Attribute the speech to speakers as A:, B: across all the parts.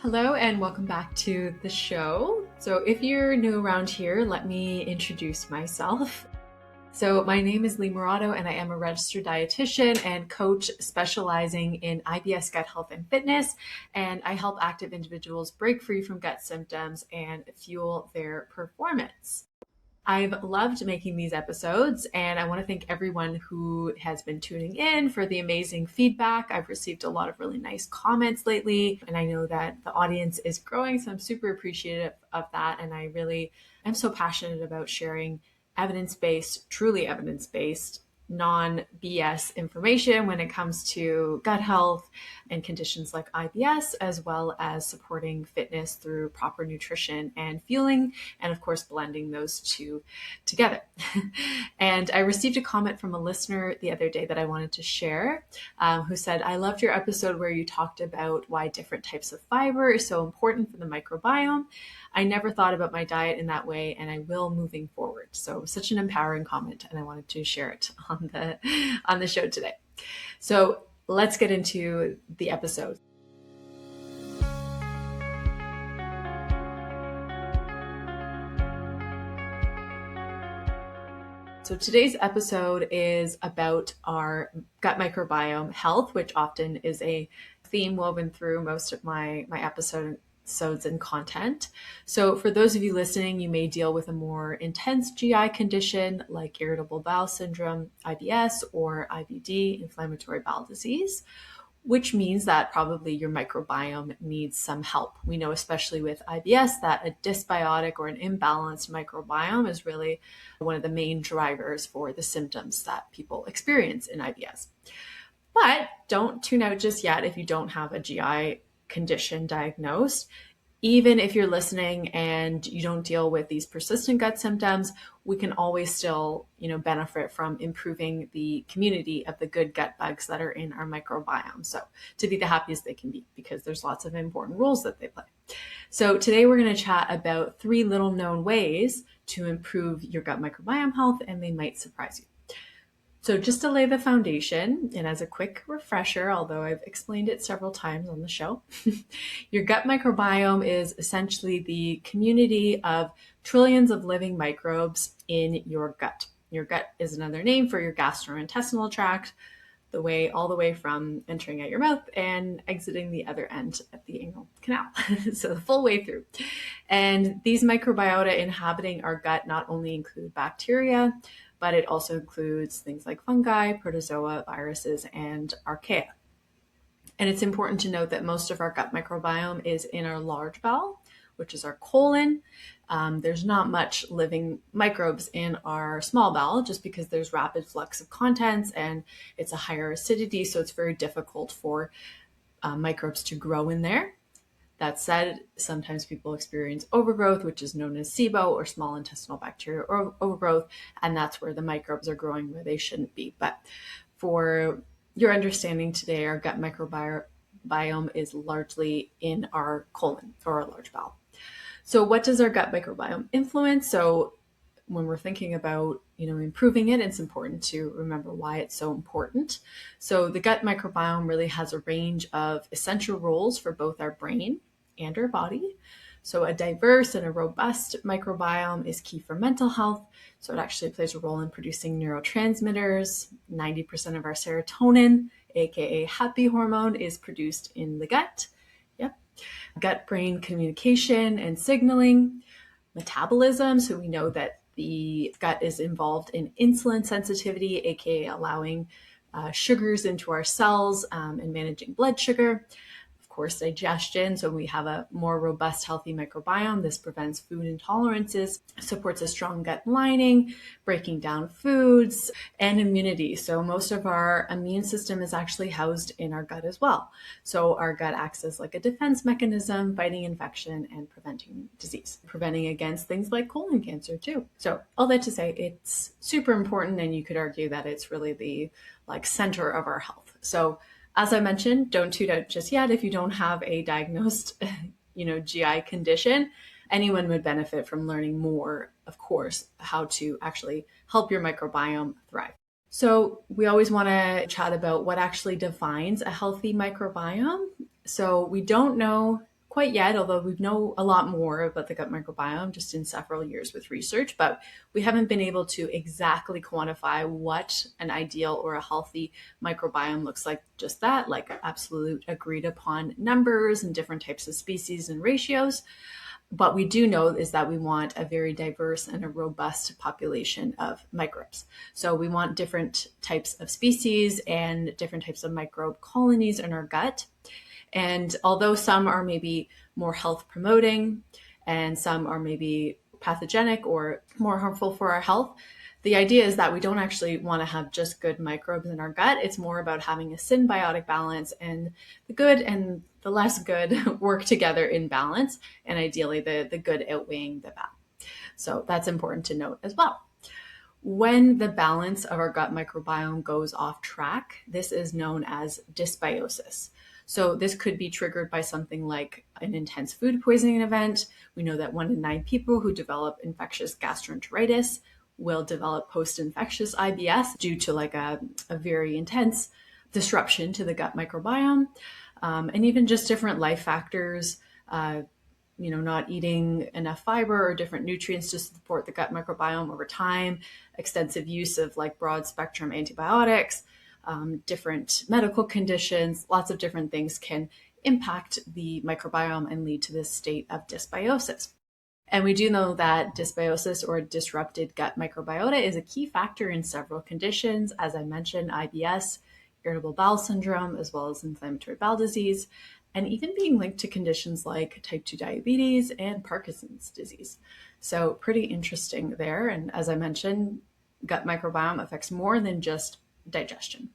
A: Hello and welcome back to the show. So if you're new around here, let me introduce myself. So my name is Lee Murato and I am a registered dietitian and coach specializing in IBS gut health and fitness. And I help active individuals break free from gut symptoms and fuel their performance. I've loved making these episodes, and I want to thank everyone who has been tuning in for the amazing feedback. I've received a lot of really nice comments lately, and I know that the audience is growing, so I'm super appreciative of that. And I really am so passionate about sharing evidence-based, truly evidence-based, non-BS information when it comes to gut health and conditions like IBS, as well as supporting fitness through proper nutrition and fueling, and of course, blending those two together. And I received a comment from a listener the other day that I wanted to share, who said, I loved your episode where you talked about why different types of fiber is so important for the microbiome. I never thought about my diet in that way, and I will moving forward. So such an empowering comment, and I wanted to share it on the show today. So let's get into the episode. So today's episode is about our gut microbiome health, which often is a theme woven through most of my episodes and content. So for those of you listening, you may deal with a more intense GI condition like irritable bowel syndrome, IBS, or IBD, inflammatory bowel disease, which means that probably your microbiome needs some help. We know, especially with IBS, that a dysbiotic or an imbalanced microbiome is really one of the main drivers for the symptoms that people experience in IBS. But don't tune out just yet if you don't have a GI condition diagnosed. Even if you're listening and you don't deal with these persistent gut symptoms, we can always still, benefit from improving the community of the good gut bugs that are in our microbiome. So to be the happiest they can be, because there's lots of important roles that they play. So today we're going to chat about 3 little known ways to improve your gut microbiome health, and they might surprise you. So just to lay the foundation, and as a quick refresher, although I've explained it several times on the show, your gut microbiome is essentially the community of trillions of living microbes in your gut. Your gut is another name for your gastrointestinal tract, all the way from entering at your mouth and exiting the other end at the anal canal. So the full way through. And these microbiota inhabiting our gut not only include bacteria, but it also includes things like fungi, protozoa, viruses, and archaea. And it's important to note that most of our gut microbiome is in our large bowel, which is our colon. There's not much living microbes in our small bowel just because there's rapid flux of contents and it's a higher acidity, so it's very difficult for microbes to grow in there. That said, sometimes people experience overgrowth, which is known as SIBO, or small intestinal bacterial overgrowth, and that's where the microbes are growing where they shouldn't be. But for your understanding today, our gut microbiome is largely in our colon, or our large bowel. So what does our gut microbiome influence? So when we're thinking about, improving it, it's important to remember why it's so important. So the gut microbiome really has a range of essential roles for both our brain and our body. So a diverse and a robust microbiome is key for mental health. So it actually plays a role in producing neurotransmitters. 90% of our serotonin, aka happy hormone, is produced in the gut. Yep. Gut-brain communication and signaling, metabolism. So we know that the gut is involved in insulin sensitivity, aka allowing sugars into our cells and managing blood sugar. Of course, digestion. So we have a more robust, healthy microbiome. This prevents food intolerances, supports a strong gut lining, breaking down foods, and immunity. So most of our immune system is actually housed in our gut as well. So our gut acts as like a defense mechanism, fighting infection and preventing disease, preventing against things like colon cancer too. So all that to say, it's super important, and you could argue that it's really the center of our health. So as I mentioned, don't tune out just yet if you don't have a diagnosed, GI condition. Anyone would benefit from learning more, of course, how to actually help your microbiome thrive. So we always want to chat about what actually defines a healthy microbiome. So we don't know quite yet, although we know a lot more about the gut microbiome just in several years with research, but we haven't been able to exactly quantify what an ideal or a healthy microbiome looks like, just that, like absolute agreed upon numbers and different types of species and ratios. What we do know is that we want a very diverse and a robust population of microbes. So we want different types of species and different types of microbe colonies in our gut. And although some are maybe more health promoting and some are maybe pathogenic or more harmful for our health, the idea is that we don't actually want to have just good microbes in our gut. It's more about having a symbiotic balance, and the good and the less good work together in balance, and ideally the good outweighing the bad. So that's important to note as well. When the balance of our gut microbiome goes off track, this is known as dysbiosis. So this could be triggered by something like an intense food poisoning event. We know that 1 in 9 people who develop infectious gastroenteritis will develop post-infectious IBS due to like a very intense disruption to the gut microbiome. And even just different life factors, not eating enough fiber or different nutrients to support the gut microbiome over time, extensive use of like broad spectrum antibiotics, different medical conditions, lots of different things can impact the microbiome and lead to this state of dysbiosis. And we do know that dysbiosis or disrupted gut microbiota is a key factor in several conditions. As I mentioned, IBS, irritable bowel syndrome, as well as inflammatory bowel disease, and even being linked to conditions like type 2 diabetes and Parkinson's disease. So pretty interesting there. And as I mentioned, gut microbiome affects more than just digestion.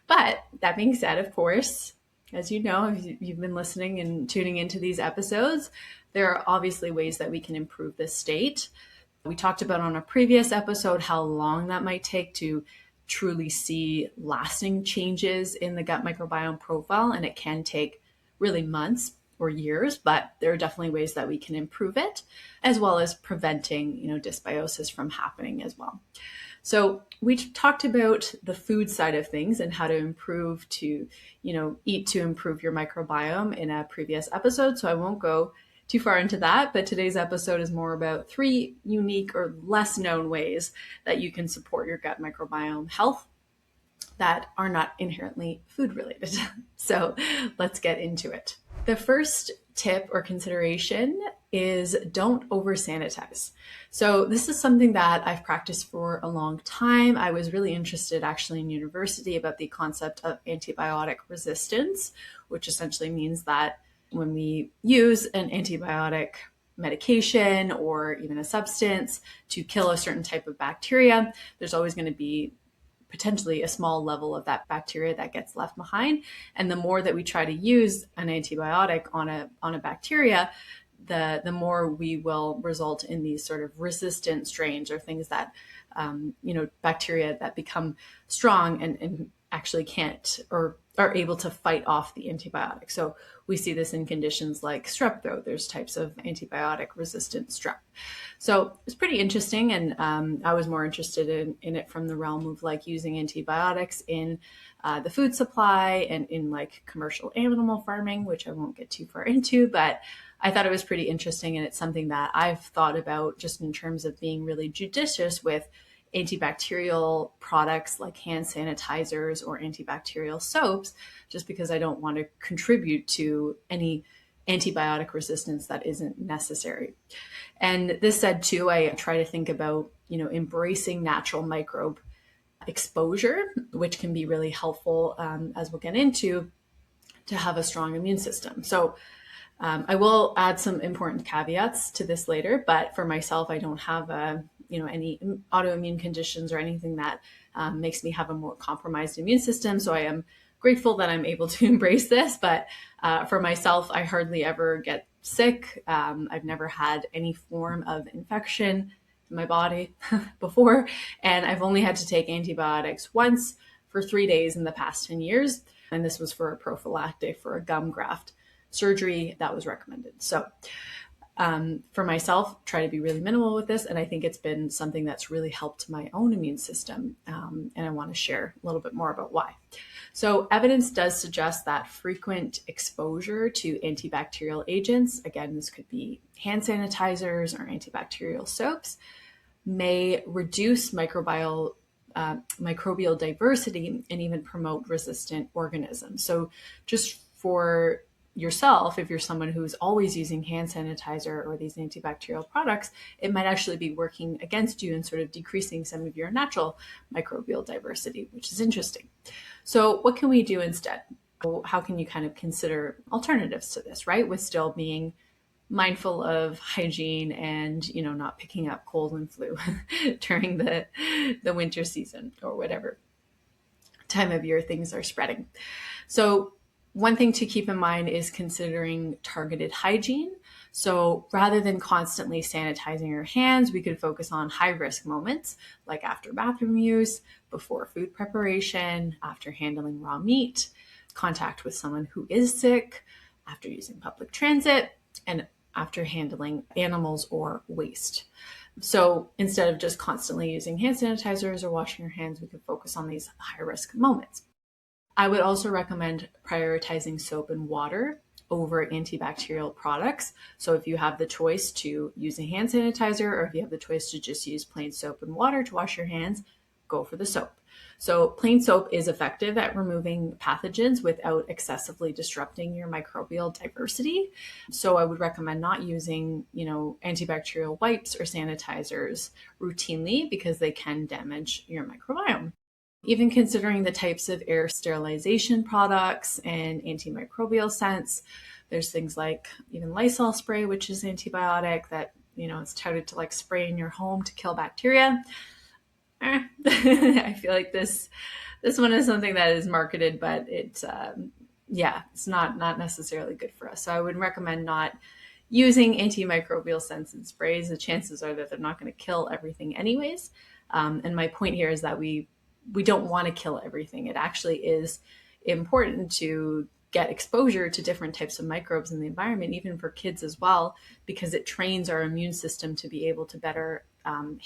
A: But that being said, of course, as you know, if you've been listening and tuning into these episodes, there are obviously ways that we can improve this state. We talked about on a previous episode how long that might take to truly see lasting changes in the gut microbiome profile, and it can take really months or years, but there are definitely ways that we can improve it, as well as preventing, dysbiosis from happening as well. So we talked about the food side of things and how to improve to, eat to improve your microbiome in a previous episode. So I won't go too far into that, but today's episode is more about 3 unique or less known ways that you can support your gut microbiome health that are not inherently food related. So let's get into it. The first tip or consideration is don't over-sanitize. So this is something that I've practiced for a long time. I was really interested actually in university about the concept of antibiotic resistance, which essentially means that when we use an antibiotic medication or even a substance to kill a certain type of bacteria, there's always going to be potentially a small level of that bacteria that gets left behind. And the more that we try to use an antibiotic on a bacteria, the more we will result in these sort of resistant strains or things that, bacteria that become strong and actually can't or are able to fight off the antibiotic. So we see this in conditions like strep throat. There's types of antibiotic resistant strep. So it's pretty interesting. And I was more interested in it from the realm of like using antibiotics in the food supply and in like commercial animal farming, which I won't get too far into, but I thought it was pretty interesting. And it's something that I've thought about just in terms of being really judicious with antibacterial products like hand sanitizers or antibacterial soaps, just because I don't want to contribute to any antibiotic resistance that isn't necessary. And this said too, I try to think about, embracing natural microbe exposure, which can be really helpful, as we'll get into, to have a strong immune system. So I will add some important caveats to this later, but for myself, I don't have any autoimmune conditions or anything that makes me have a more compromised immune system. So I am grateful that I'm able to embrace this. But for myself, I hardly ever get sick. I've never had any form of infection in my body before. And I've only had to take antibiotics once for 3 days in the past 10 years. And this was for a prophylactic for a gum graft surgery that was recommended. So For myself, try to be really minimal with this. And I think it's been something that's really helped my own immune system. And I want to share a little bit more about why. So evidence does suggest that frequent exposure to antibacterial agents, again, this could be hand sanitizers or antibacterial soaps, may reduce microbial diversity and even promote resistant organisms. So just for yourself, if you're someone who's always using hand sanitizer or these antibacterial products, it might actually be working against you and sort of decreasing some of your natural microbial diversity, which is interesting. So what can we do instead? How can you kind of consider alternatives to this, right? With still being mindful of hygiene and, not picking up cold and flu during the winter season or whatever time of year things are spreading. So one thing to keep in mind is considering targeted hygiene. So rather than constantly sanitizing your hands, we could focus on high-risk moments like after bathroom use, before food preparation, after handling raw meat, contact with someone who is sick, after using public transit, and after handling animals or waste. So instead of just constantly using hand sanitizers or washing your hands, we could focus on these high-risk moments. I would also recommend prioritizing soap and water over antibacterial products. So if you have the choice to use a hand sanitizer or if you have the choice to just use plain soap and water to wash your hands, go for the soap. So plain soap is effective at removing pathogens without excessively disrupting your microbial diversity. So I would recommend not using, antibacterial wipes or sanitizers routinely because they can damage your microbiome. Even considering the types of air sterilization products and antimicrobial scents, there's things like even Lysol spray, which is antibiotic that, it's touted to like spray in your home to kill bacteria. I feel like this one is something that is marketed, but it's not necessarily good for us. So I would recommend not using antimicrobial scents and sprays. The chances are that they're not going to kill everything anyways. And my point here is that we don't want to kill everything. It actually is important to get exposure to different types of microbes in the environment, even for kids as well, because it trains our immune system to be able to better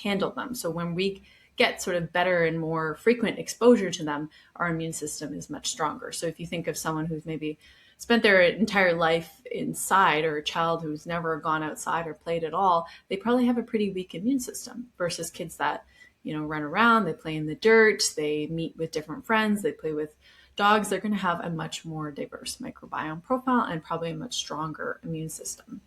A: handle them. So when we get sort of better and more frequent exposure to them, our immune system is much stronger. So if you think of someone who's maybe spent their entire life inside, or a child who's never gone outside or played at all, they probably have a pretty weak immune system versus kids that, run around, they play in the dirt, they meet with different friends, they play with dogs. They're going to have a much more diverse microbiome profile and probably a much stronger immune system.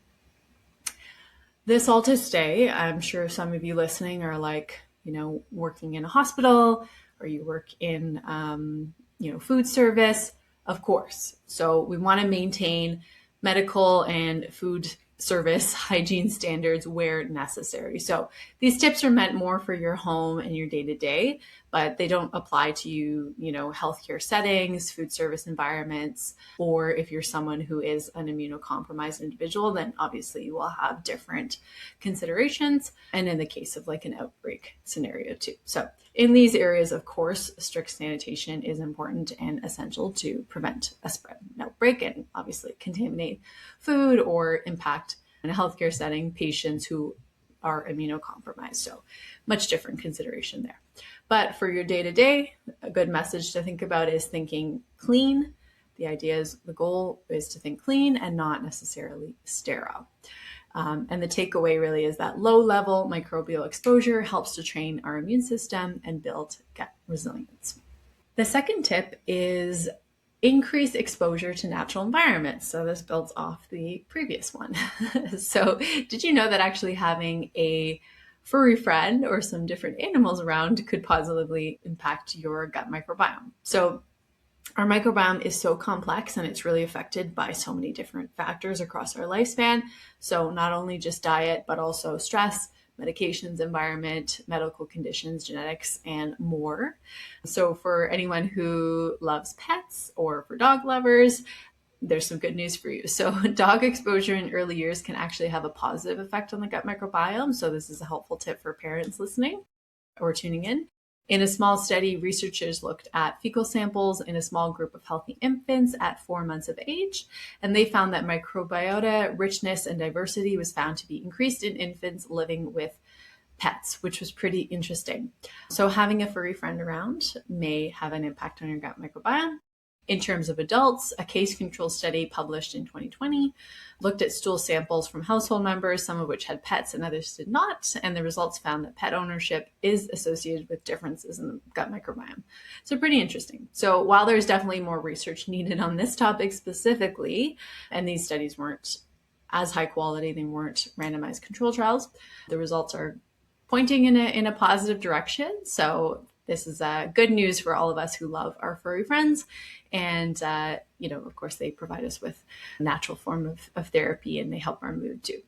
A: This all to say, I'm sure some of you listening are like, working in a hospital or you work in, food service, of course. So we want to maintain medical and food service hygiene standards where necessary. So these tips are meant more for your home and your day-to-day, but they don't apply to healthcare settings, food service environments, or if you're someone who is an immunocompromised individual, then obviously you will have different considerations. And in the case of like an outbreak scenario too. So in these areas, of course, strict sanitation is important and essential to prevent a spread, an outbreak, and obviously contaminate food or impact in a healthcare setting patients who are immunocompromised. So much different consideration there. But for your day-to-day, a good message to think about is thinking clean. The goal is to think clean and not necessarily sterile. And the takeaway really is that low-level microbial exposure helps to train our immune system and build gut resilience. The second tip is increase exposure to natural environments. So this builds off the previous one. So did you know that actually having a furry friend or some different animals around could positively impact your gut microbiome? So our microbiome is so complex and it's really affected by so many different factors across our lifespan. So not only just diet, but also stress, medications, environment, medical conditions, genetics, and more. So for anyone who loves pets or for dog lovers, there's some good news for you. So dog exposure in early years can actually have a positive effect on the gut microbiome. So this is a helpful tip for parents listening or tuning in. In a small study, researchers looked at fecal samples in a small group of healthy infants at 4 months of age, and they found that microbiota richness and diversity was found to be increased in infants living with pets, which was pretty interesting. So having a furry friend around may have an impact on your gut microbiome. In terms of adults, a case control study published in 2020 looked at stool samples from household members, some of which had pets and others did not. And the results found that pet ownership is associated with differences in the gut microbiome. So pretty interesting. So while there's definitely more research needed on this topic specifically, and these studies weren't as high quality, they weren't randomized control trials, the results are pointing in a positive direction. So this is good news for all of us who love our furry friends. And, of course, they provide us with a natural form of therapy, and they help our mood too.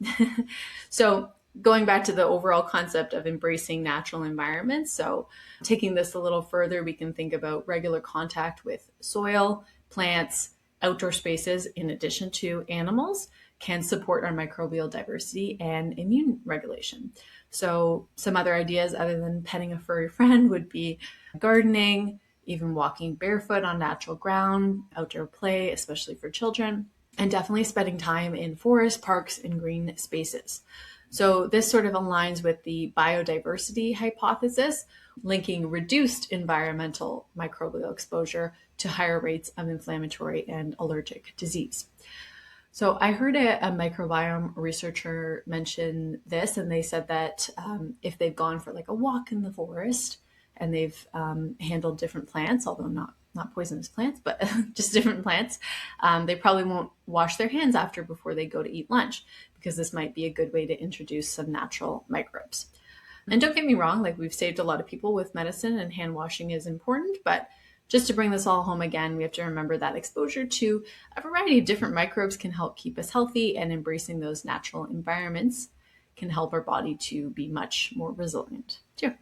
A: So going back to the overall concept of embracing natural environments. So taking this a little further, we can think about regular contact with soil, plants, outdoor spaces, in addition to animals, can support our microbial diversity and immune regulation. So some other ideas other than petting a furry friend would be gardening, even walking barefoot on natural ground, outdoor play, especially for children, and definitely spending time in forests, parks, and green spaces. So this sort of aligns with the biodiversity hypothesis, linking reduced environmental microbial exposure to higher rates of inflammatory and allergic disease. So I heard a microbiome researcher mention this, and they said that if they've gone for like a walk in the forest and they've handled different plants, although not poisonous plants, but just different plants, they probably won't wash their hands before they go to eat lunch, because this might be a good way to introduce some natural microbes. And don't get me wrong, like we've saved a lot of people with medicine, and hand washing is important, but just to bring this all home again, we have to remember that exposure to a variety of different microbes can help keep us healthy, and embracing those natural environments can help our body to be much more resilient too.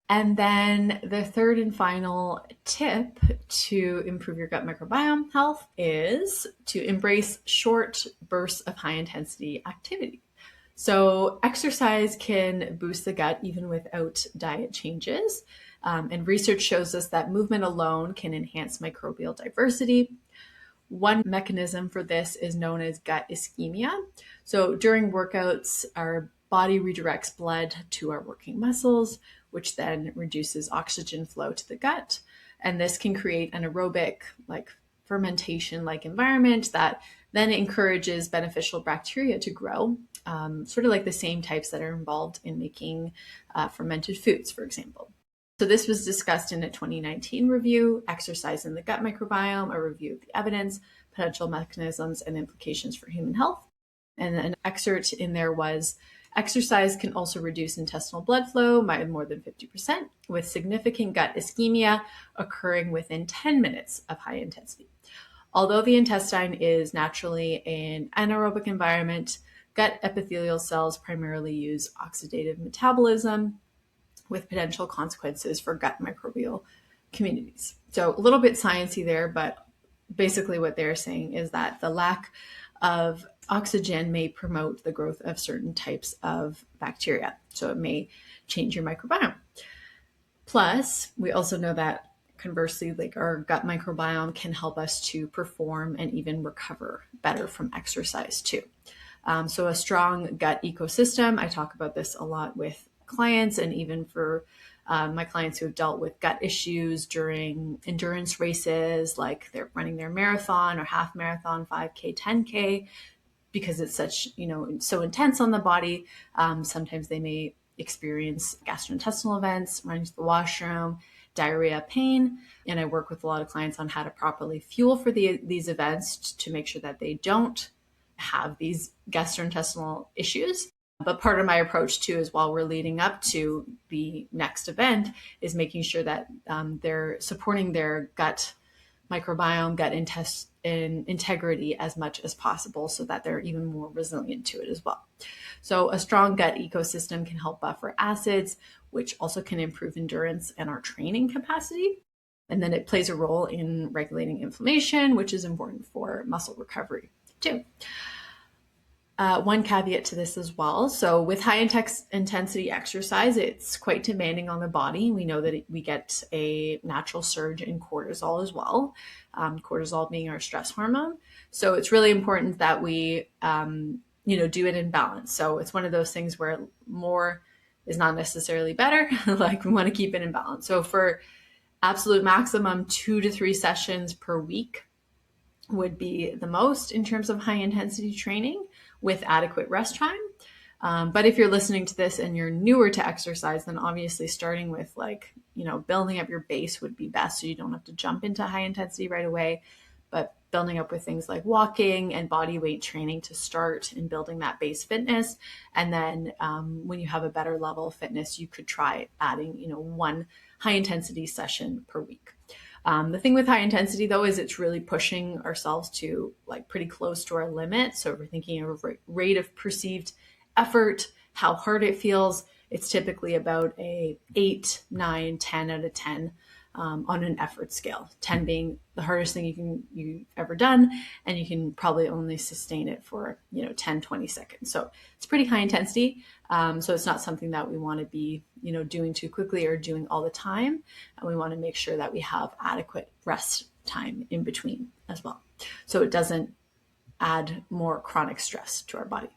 A: And then the third and final tip to improve your gut microbiome health is to embrace short bursts of high intensity activity. So exercise can boost the gut even without diet changes. And research shows us that movement alone can enhance microbial diversity. One mechanism for this is known as gut ischemia. So during workouts, our body redirects blood to our working muscles, which then reduces oxygen flow to the gut. And this can create an aerobic, like fermentation-like environment that then encourages beneficial bacteria to grow, sort of like the same types that are involved in making fermented foods, for example. So this was discussed in a 2019 review, Exercise in the Gut Microbiome, a review of the evidence, potential mechanisms, and implications for human health. And an excerpt in there was, exercise can also reduce intestinal blood flow by more than 50%, with significant gut ischemia occurring within 10 minutes of high intensity. Although the intestine is naturally an anaerobic environment, gut epithelial cells primarily use oxidative metabolism, with potential consequences for gut microbial communities. So a little bit sciencey there, but basically what they're saying is that the lack of oxygen may promote the growth of certain types of bacteria. So it may change your microbiome. Plus, we also know that conversely, like our gut microbiome can help us to perform and even recover better from exercise too. So a strong gut ecosystem, I talk about this a lot with clients, and even for my clients who have dealt with gut issues during endurance races, like they're running their marathon or half marathon, 5K, 10K, because it's such, so intense on the body. Sometimes they may experience gastrointestinal events, running to the washroom, diarrhea, pain. And I work with a lot of clients on how to properly fuel for these events to make sure that they don't have these gastrointestinal issues. But part of my approach too is, while we're leading up to the next event, is making sure that they're supporting their gut microbiome, gut integrity as much as possible, so that they're even more resilient to it as well. So a strong gut ecosystem can help buffer acids, which also can improve endurance and our training capacity. And then it plays a role in regulating inflammation, which is important for muscle recovery too. one caveat to this as well. So with high intensity exercise, it's quite demanding on the body. We know that we get a natural surge in cortisol as well, cortisol being our stress hormone. So it's really important that we, do it in balance. So it's one of those things where more is not necessarily better. Like we want to keep it in balance. So for absolute maximum 2 to 3 sessions per week would be the most in terms of high intensity training with adequate rest time. But if you're listening to this and you're newer to exercise, then obviously starting with building up your base would be best. So you don't have to jump into high intensity right away, but building up with things like walking and body weight training to start and building that base fitness. And then when you have a better level of fitness, you could try adding, one high intensity session per week. The thing with high intensity though, is it's really pushing ourselves to pretty close to our limit. So if we're thinking of rate of perceived effort, how hard it feels, it's typically about a 8, 9, 10 out of 10 on an effort scale, 10 being the hardest thing you've ever done, and you can probably only sustain it for 10, 20 seconds. So it's pretty high intensity. So it's not something that we want to be doing too quickly or doing all the time, and we want to make sure that we have adequate rest time in between as well, so it doesn't add more chronic stress to our body.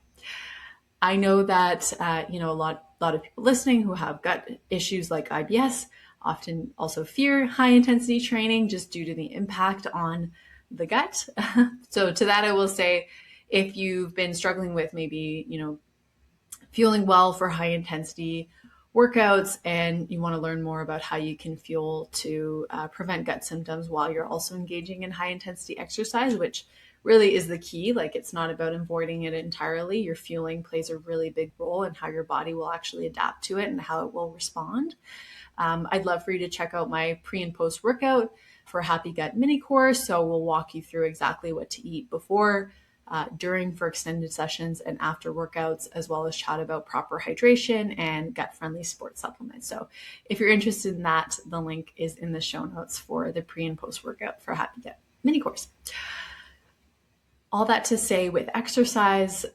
A: I know that a lot of people listening who have gut issues like IBS often also fear high intensity training just due to the impact on the gut. So to that, I will say, if you've been struggling with maybe, fueling well for high intensity workouts and you want to learn more about how you can fuel to prevent gut symptoms while you're also engaging in high intensity exercise, which really is the key. It's not about avoiding it entirely. Your fueling plays a really big role in how your body will actually adapt to it and how it will respond. I'd love for you to check out my pre and post workout for a Happy Gut mini course. So we'll walk you through exactly what to eat before, during for extended sessions, and after workouts, as well as chat about proper hydration and gut-friendly sports supplements. So if you're interested in that, the link is in the show notes for the pre and post workout for Happy Gut mini course. All that to say, with exercise,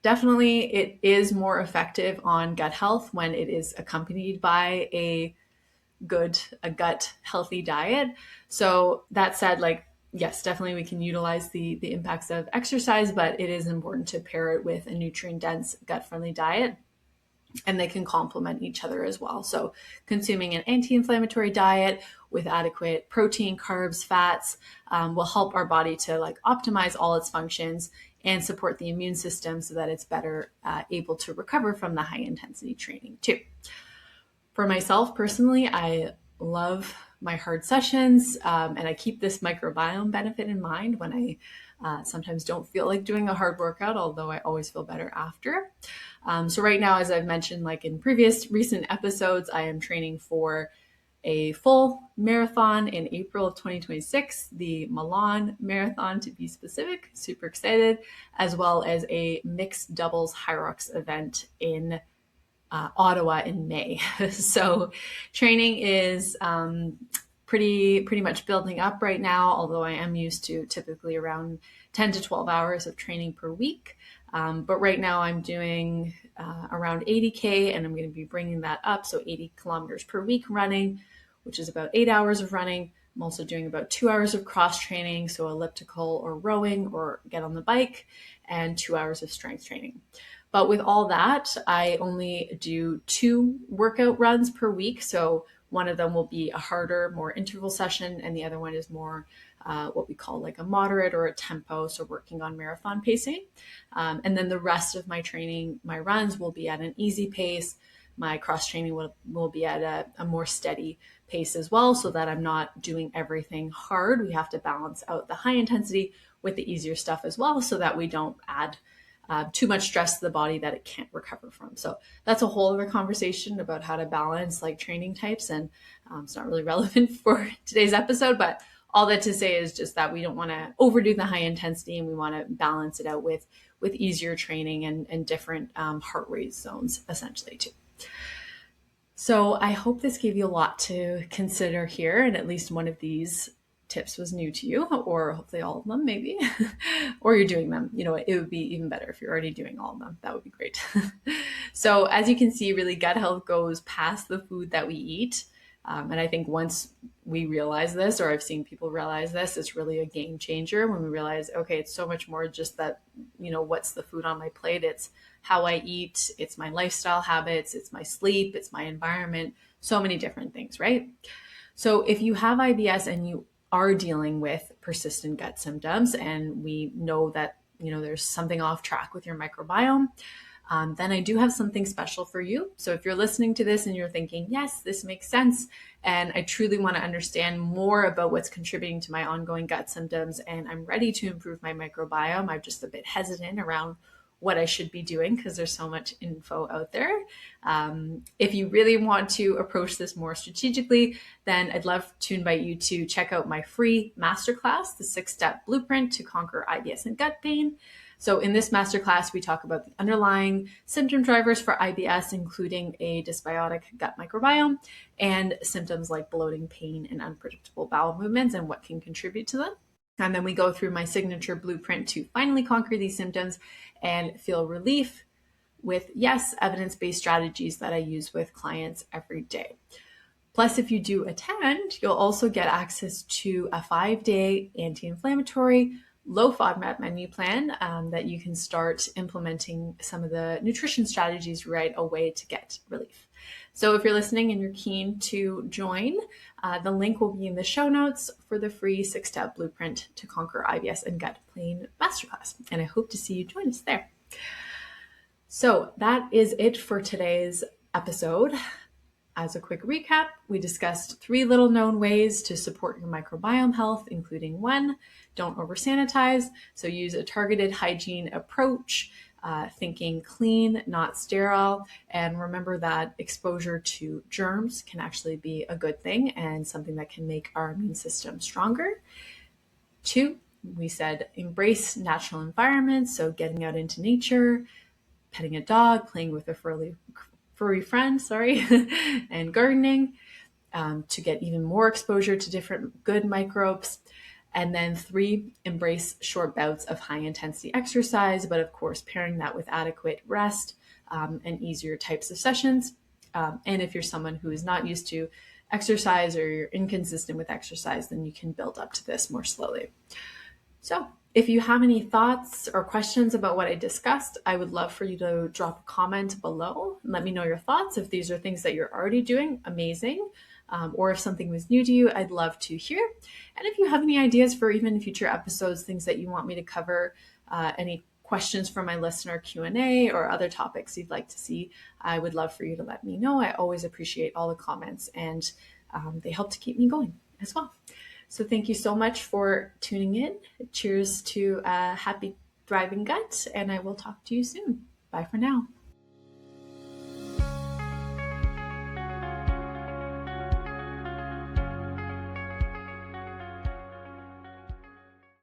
A: definitely it is more effective on gut health when it is accompanied by a gut healthy diet. So that said, yes, definitely we can utilize the impacts of exercise, but it is important to pair it with a nutrient dense gut friendly diet, and they can complement each other as well. So consuming an anti-inflammatory diet with adequate protein, carbs, fats will help our body to optimize all its functions and support the immune system so that it's better able to recover from the high intensity training too. For myself personally, I love my hard sessions, and I keep this microbiome benefit in mind when I sometimes don't feel like doing a hard workout, although I always feel better after. So right now, as I've mentioned, in previous recent episodes, I am training for a full marathon in April of 2026, the Milan Marathon to be specific, super excited, as well as a mixed doubles Hyrox event in Ottawa in May. So training is pretty much building up right now, although I am used to typically around 10 to 12 hours of training per week. But right now I'm doing around 80K, and I'm going to be bringing that up. So 80 kilometers per week running, which is about 8 hours of running. I'm also doing about 2 hours of cross training, so elliptical or rowing or get on the bike, and 2 hours of strength training. But with all that, I only do 2 workout runs per week. So one of them will be a harder, more interval session, and the other one is more what we call a moderate or a tempo, so working on marathon pacing. And then the rest of my training, my runs will be at an easy pace. My cross training will be at a more steady pace as well, so that I'm not doing everything hard. We have to balance out the high intensity with the easier stuff as well, so that we don't add too much stress to the body that it can't recover from. So that's a whole other conversation about how to balance training types, and it's not really relevant for today's episode, but all that to say is just that we don't want to overdo the high intensity, and we want to balance it out with easier training and different heart rate zones essentially too. So I hope this gave you a lot to consider here, and at least one of these tips was new to you, or hopefully all of them maybe, or you're doing them. It would be even better if you're already doing all of them. That would be great. So as you can see, really gut health goes past the food that we eat. And I think once we realize this, or I've seen people realize this, it's really a game changer when we realize, okay, it's so much more just that, what's the food on my plate? It's how I eat, it's my lifestyle habits, it's my sleep, it's my environment, so many different things, right? So if you have IBS and you are dealing with persistent gut symptoms, and we know that, there's something off track with your microbiome, then I do have something special for you. So if you're listening to this and you're thinking, yes, this makes sense, and I truly want to understand more about what's contributing to my ongoing gut symptoms, and I'm ready to improve my microbiome, I'm just a bit hesitant around what I should be doing because there's so much info out there. If you really want to approach this more strategically, then I'd love to invite you to check out my free masterclass, the 6-step blueprint to conquer IBS and gut pain. So in this masterclass, we talk about the underlying symptom drivers for IBS, including a dysbiotic gut microbiome and symptoms like bloating, pain, and unpredictable bowel movements and what can contribute to them. And then we go through my signature blueprint to finally conquer these symptoms and feel relief with, yes, evidence-based strategies that I use with clients every day. Plus, if you do attend, you'll also get access to a 5-day anti-inflammatory, low FODMAP menu plan that you can start implementing some of the nutrition strategies right away to get relief. So if you're listening and you're keen to join, the link will be in the show notes for the free 6-step blueprint to conquer IBS and gut pain masterclass. And I hope to see you join us there. So that is it for today's episode. As a quick recap, we discussed 3 little known ways to support your microbiome health, including 1, don't over-sanitize. So use a targeted hygiene approach, thinking clean, not sterile. And remember that exposure to germs can actually be a good thing and something that can make our immune system stronger. 2, we said embrace natural environments. So getting out into nature, petting a dog, playing with a furry friend, and gardening to get even more exposure to different good microbes. And then 3, embrace short bouts of high intensity exercise, but of course, pairing that with adequate rest and easier types of sessions. And if you're someone who is not used to exercise or you're inconsistent with exercise, then you can build up to this more slowly. So if you have any thoughts or questions about what I discussed, I would love for you to drop a comment below and let me know your thoughts. If these are things that you're already doing, amazing. Or if something was new to you, I'd love to hear. And if you have any ideas for even future episodes, things that you want me to cover, any questions from my listener Q&A or other topics you'd like to see, I would love for you to let me know. I always appreciate all the comments, and they help to keep me going as well. So thank you so much for tuning in. Cheers to a happy, thriving gut, and I will talk to you soon. Bye for now.